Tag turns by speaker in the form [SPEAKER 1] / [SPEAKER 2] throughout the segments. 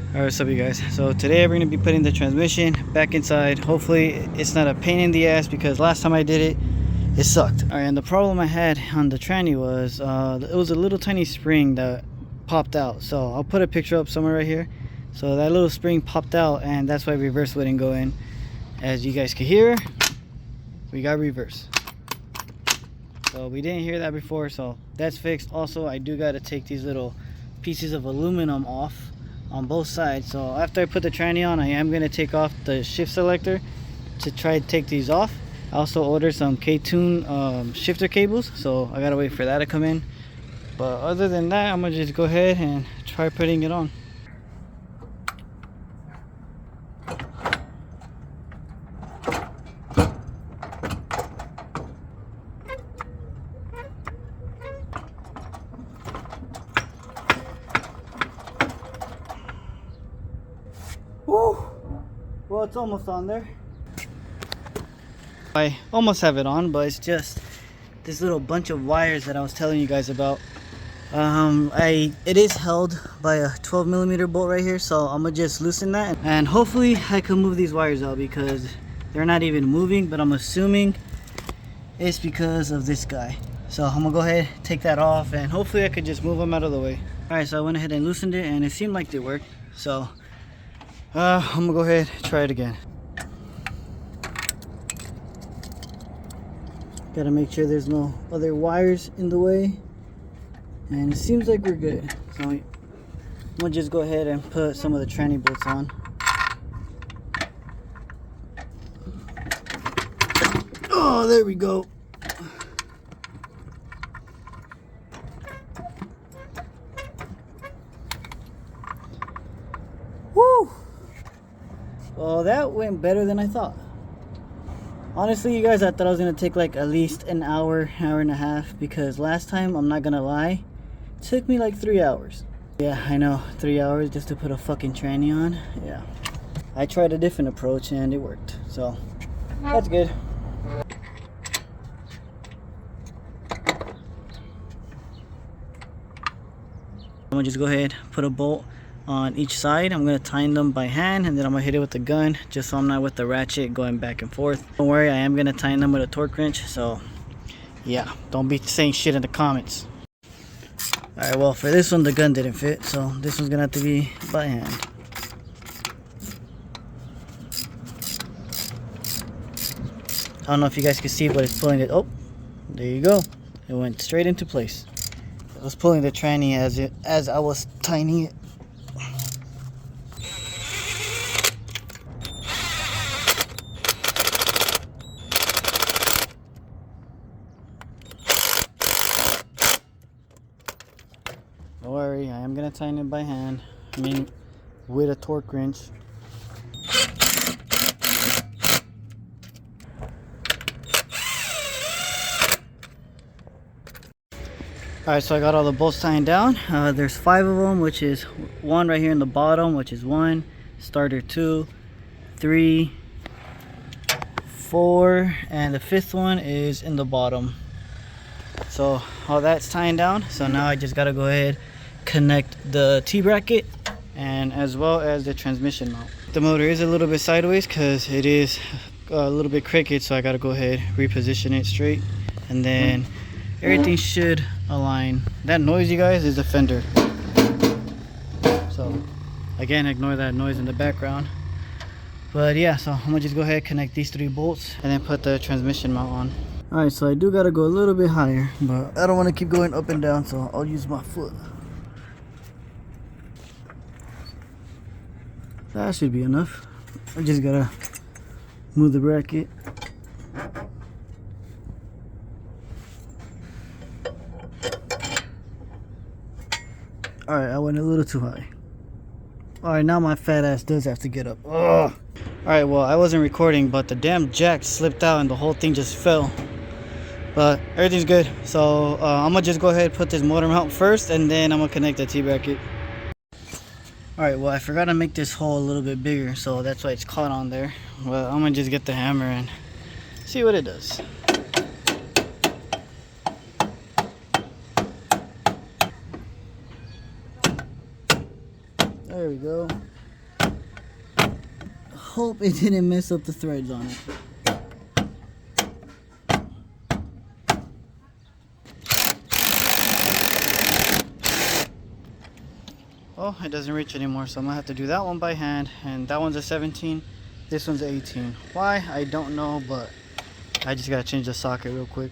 [SPEAKER 1] Alright, what's up you guys? So today we're going to be putting the transmission back inside. Hopefully it's not a pain in the ass because last time I did it, it sucked. Alright, and the problem I had on the tranny was it was a little tiny spring that popped out. So I'll put a picture up somewhere right here. So that little spring popped out and that's why reverse wouldn't go in. As you guys can hear, we got reverse. So we didn't hear that before, so that's fixed. Also, I do got to take these little pieces of aluminum off on both sides. So after I put the tranny on, I am going to take off the shift selector to try to take these off. I also ordered some K-Tune shifter cables, so I gotta wait for that to come in. But other than that, I'm gonna just go ahead and try putting it on. Woo! Well, it's almost on there. I almost have it on, but it's just this little bunch of wires that I was telling you guys about. It is held by a 12mm bolt right here, so I'm gonna just loosen that and hopefully I can move these wires out because they're not even moving, but I'm assuming it's because of this guy. So I'm gonna go ahead, take that off, and hopefully I could just move them out of the way. Alright, so I went ahead and loosened it and it seemed like it worked. So I'm gonna go ahead and try it again. Gotta make sure there's no other wires in the way, and it seems like we're good. So I'm gonna just go ahead and put some of the tranny bolts on. Oh, there we go. Woo! Well, that went better than I thought. Honestly, you guys, I thought I was gonna take like at least an hour, hour and a half, because last time, I'm not gonna lie, it took me like 3 hours. Yeah, I know, 3 hours just to put a fucking tranny on. Yeah, I tried a different approach and it worked, so that's good. I'm gonna just go ahead, put a bolt on each side. I'm gonna tighten them by hand, and then I'm gonna hit it with the gun just so I'm not with the ratchet going back and forth. Don't worry, I am gonna tighten them with a torque wrench, so yeah, don't be saying shit in the comments. Alright, well, for this one the gun didn't fit, so this one's gonna have to be by hand. I don't know if you guys can see, but it's pulling it. Oh, there you go, it went straight into place. I was pulling the tranny as I was tightening it. Don't worry, I am gonna tighten it by hand. I mean, with a torque wrench. Alright, so I got all the bolts tightened down. There's 5 of them, which is 1 right here in the bottom, which is 1, starter 2, 3, 4, and the 5th one is in the bottom. So all that's tying down, so now I just gotta go ahead, connect the T-bracket and as well as the transmission mount. The motor is a little bit sideways because it is a little bit crooked, so I gotta go ahead, reposition it straight, and then everything should align. That noise, you guys, is the fender. So again, ignore that noise in the background. But yeah, so I'm gonna just go ahead, connect these 3 bolts and then put the transmission mount on. Alright, so I do gotta go a little bit higher, but I don't want to keep going up and down, so I'll use my foot. That should be enough. I just gotta move the bracket. Alright, I went a little too high. Alright, now my fat ass does have to get up. Ugh. Alright, well, I wasn't recording, but the damn jack slipped out and the whole thing just fell. But everything's good. So I'm gonna just go ahead and put this motor mount first, and then I'm gonna connect the T-bracket. Alright, well, I forgot to make this hole a little bit bigger, so that's why it's caught on there. Well, I'm gonna just get the hammer and see what it does. There we go. hope it didn't mess up the threads on it. Oh, it doesn't reach anymore, so I'm gonna have to do that one by hand. And that one's a 17, this one's an 18. Why? I don't know, but I just gotta change the socket real quick.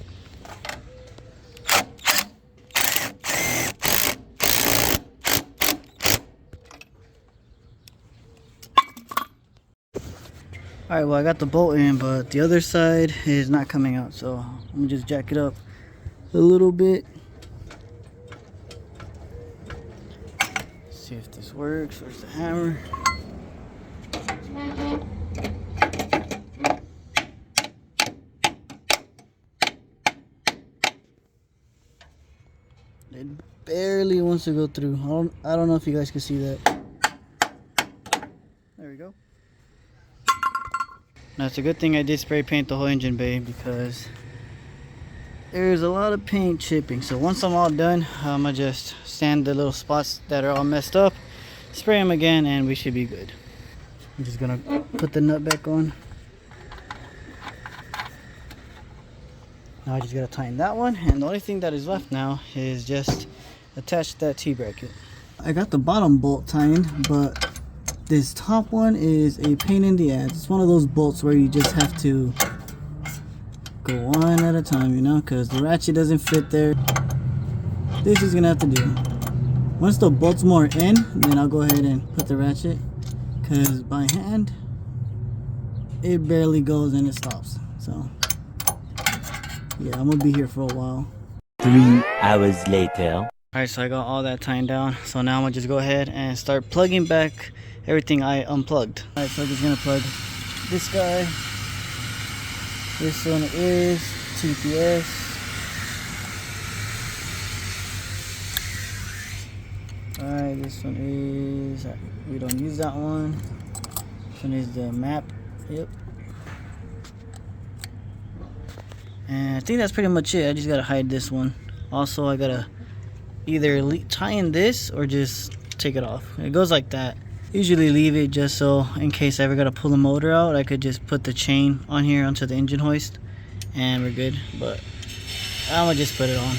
[SPEAKER 1] Alright, well, I got the bolt in, but the other side is not coming out, so I'm gonna just jack it up a little bit. See if this works. Where's the hammer? It barely wants to go through. I don't know if you guys can see that. There we go. Now it's a good thing I did spray paint the whole engine bay, because there's a lot of paint chipping. So once I'm all done, I'm gonna just sand the little spots that are all messed up, spray them again, and we should be good. I'm just gonna put the nut back on. Now I just gotta tighten that one, and the only thing that is left now is just attach that T-bracket. I got the bottom bolt tightened, but this top one is a pain in the ass. It's one of those bolts where you just have to go one at a time, you know, because the ratchet doesn't fit there. This is gonna have to do. Once the bolt's more in, then I'll go ahead and put the ratchet, because by hand it barely goes and it stops. So yeah, I'm gonna be here for a while.
[SPEAKER 2] 3 hours later.
[SPEAKER 1] Alright, so I got all that tightened down, so now I'm gonna just go ahead and start plugging back everything I unplugged. Alright, so I'm just gonna plug this guy. This one is TPS. Alright, this one is, we don't use that one. This one is the map. Yep. And I think that's pretty much it. I just gotta hide this one. Also, I gotta either tie in this or just take it off. It goes like that. Usually leave it just so in case I ever gotta pull the motor out, I could just put the chain on here onto the engine hoist and we're good. But I'm gonna just put it on.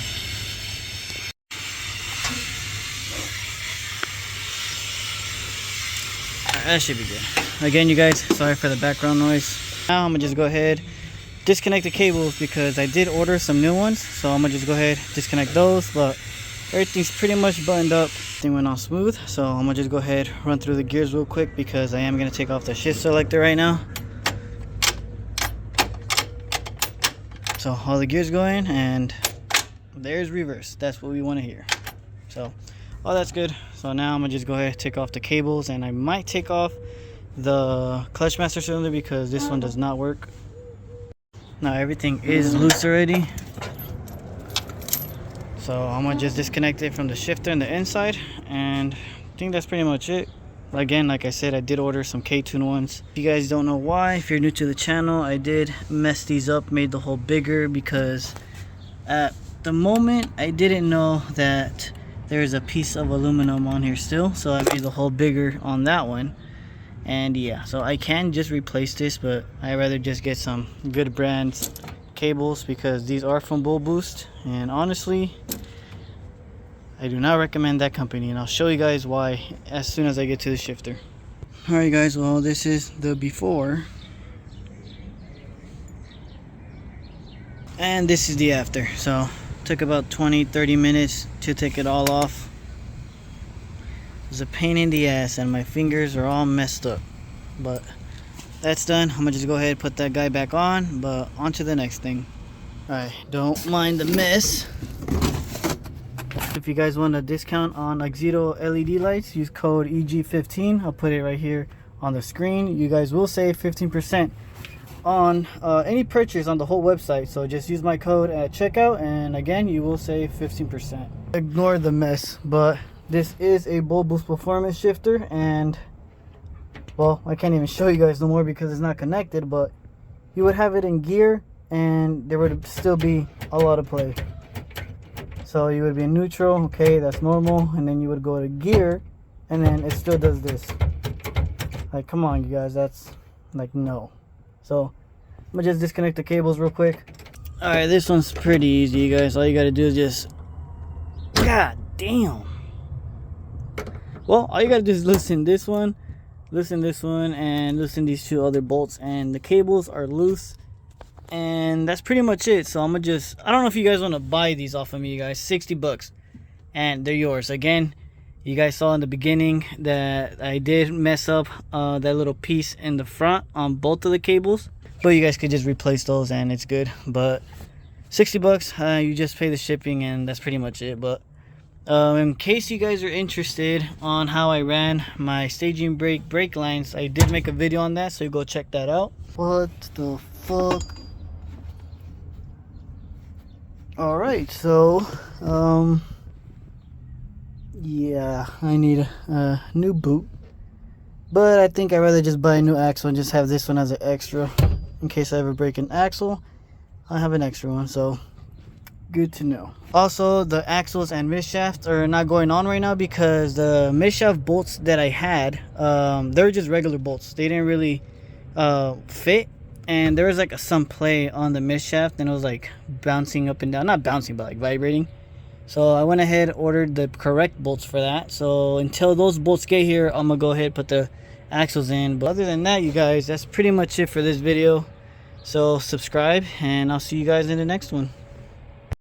[SPEAKER 1] That should be good. Again, you guys, sorry for the background noise. Now I'm gonna just go ahead, disconnect the cables, because I did order some new ones. So I'm gonna just go ahead, disconnect those, but everything's pretty much buttoned up. Everything went all smooth. So I'm gonna just go ahead, run through the gears real quick, because I am gonna take off the shift selector right now. So all the gears going, and there's reverse. That's what we want to hear. So all that's good. So now I'm gonna just go ahead, take off the cables, and I might take off the clutch master cylinder because this one does not work. Now everything is loose already, so I'm gonna just disconnect it from the shifter and the inside, and I think that's pretty much it. Again, like I said, I did order some K-tune ones. If you guys don't know why, if you're new to the channel, I did mess these up, made the hole bigger, because at the moment I didn't know that there's a piece of aluminum on here still, so I made the hole bigger on that one. And yeah, so I can just replace this, but I'd rather just get some good brands cables, because these are from Bull Boost, and honestly I do not recommend that company, and I'll show you guys why as soon as I get to the shifter. Alright guys, well, this is the before and this is the after. So took about 20-30 minutes to take it all off. It was a pain in the ass, and my fingers are all messed up, but that's done. I'm gonna just go ahead and put that guy back on, but on to the next thing. Alright, don't mind the mess. If you guys want a discount on Exito LED lights, use code EG15. I'll put it right here on the screen. You guys will save 15% on any purchase on the whole website, so just use my code at checkout, and again, you will save 15%. Ignore the mess, but this is a Bull Boost performance shifter, and well, I can't even show you guys no more because it's not connected, but you would have it in gear and there would still be a lot of play. So you would be in neutral, okay, that's normal, and then you would go to gear and then it still does this. Like, come on, you guys, that's like no. So I'm gonna just disconnect the cables real quick. All right, this one's pretty easy, you guys. All you gotta do is just, god damn. Well, all you gotta do is loosen this one, and loosen these two other bolts, and the cables are loose. And that's pretty much it. So I'm gonna just, I don't know if you guys want to buy these off of me, you guys. 60 bucks and they're yours. Again, you guys saw in the beginning that I did mess up that little piece in the front on both of the cables, but you guys could just replace those and it's good. But 60 bucks, you just pay the shipping, and that's pretty much it. But in case you guys are interested on how I ran my staging brake lines, I did make a video on that, so you go check that out. What the fuck? All right, so yeah, I need a new boot, but I think I'd rather just buy a new axle and just have this one as an extra in case I ever break an axle. I have an extra one, so good to know. Also, the axles and midshafts are not going on right now because the midshaft bolts that I had, they're just regular bolts. They didn't really fit, and there was like some play on the midshaft, and it was like bouncing up and down. Not bouncing, but like vibrating. So I went ahead, ordered the correct bolts for that. So until those bolts get here, I'm gonna go ahead and put the axles in. But other than that, you guys, that's pretty much it for this video. So subscribe, and I'll see you guys in the next one.